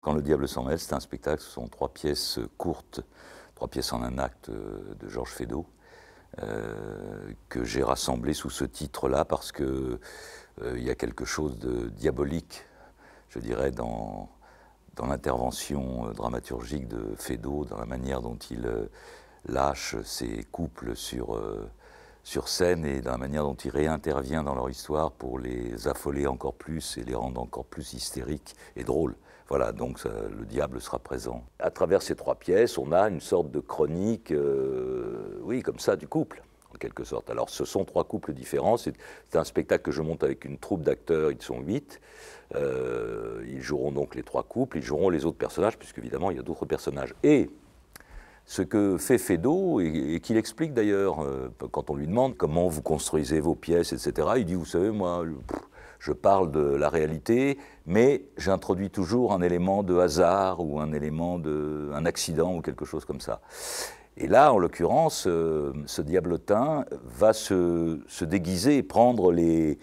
Quand le diable s'en mêle, c'est un spectacle, ce sont 3 pièces courtes, 3 pièces en un acte de Georges Feydeau, que j'ai rassemblées sous ce titre-là parce que il y a quelque chose de diabolique, je dirais, dans l'intervention dramaturgique de Feydeau, dans la manière dont il lâche ses couples sur scène et dans la manière dont il réintervient dans leur histoire pour les affoler encore plus et les rendre encore plus hystériques et drôles. Voilà, donc le diable sera présent. À travers ces 3 pièces, on a une sorte de chronique, oui, comme ça, du couple, en quelque sorte. Alors, ce sont 3 couples différents. C'est un spectacle que je monte avec une troupe d'acteurs, ils sont 8. Ils joueront donc les 3 couples, ils joueront les autres personnages, puisqu'évidemment, il y a d'autres personnages. Et ce que fait Feydeau, et qu'il explique d'ailleurs, quand on lui demande comment vous construisez vos pièces, etc., il dit, vous savez, moi, je parle de la réalité, mais j'introduis toujours un élément de hasard ou un élément un accident ou quelque chose comme ça. Et là, en l'occurrence, ce diablotin va se déguiser et prendre les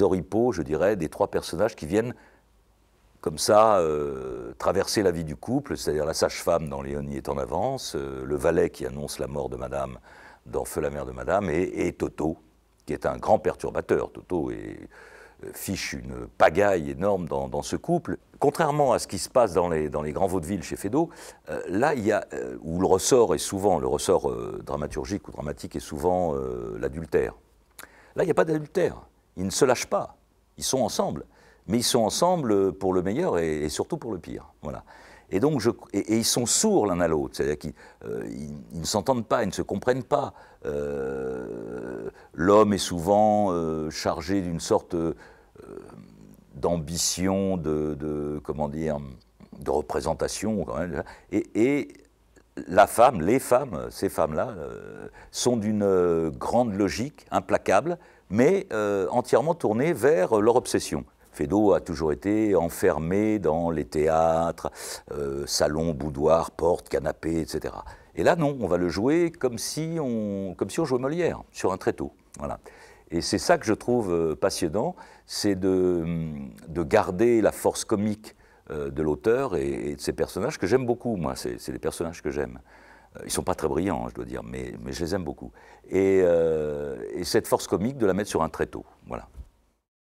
oripeaux, je dirais, des 3 personnages qui viennent comme ça, traverser la vie du couple, c'est-à-dire la sage-femme dans Léonie est en avance, le valet qui annonce la mort de Madame dans Feu la mère de Madame, et Toto, qui est un grand perturbateur. Toto fiche une pagaille énorme dans ce couple. Contrairement à ce qui se passe dans les grands vaudevilles chez Feydeau, là, il y a, où le ressort est souvent, le ressort dramaturgique ou dramatique est souvent l'adultère. Là, il n'y a pas d'adultère. Ils ne se lâchent pas. Ils sont ensemble. Mais ils sont ensemble pour le meilleur et surtout pour le pire. Voilà. Et donc, et ils sont sourds l'un à l'autre, c'est-à-dire qu'ils ne s'entendent pas, ils ne se comprennent pas. L'homme est souvent chargé d'une sorte d'ambition, comment dire, de représentation, quand même, et la femme, les femmes, ces femmes-là, sont d'une grande logique, implacable, mais entièrement tournées vers leur obsession. Feydeau a toujours été enfermé dans les théâtres, salons, boudoirs, portes, canapés, etc. Et là, non, on va le jouer comme si on jouait Molière, sur un tréteau. Voilà. Et c'est ça que je trouve passionnant, c'est de garder la force comique de l'auteur et de ses personnages, que j'aime beaucoup, moi, c'est des personnages que j'aime. Ils ne sont pas très brillants, je dois dire, mais je les aime beaucoup. Et cette force comique, de la mettre sur un tréteau. Voilà.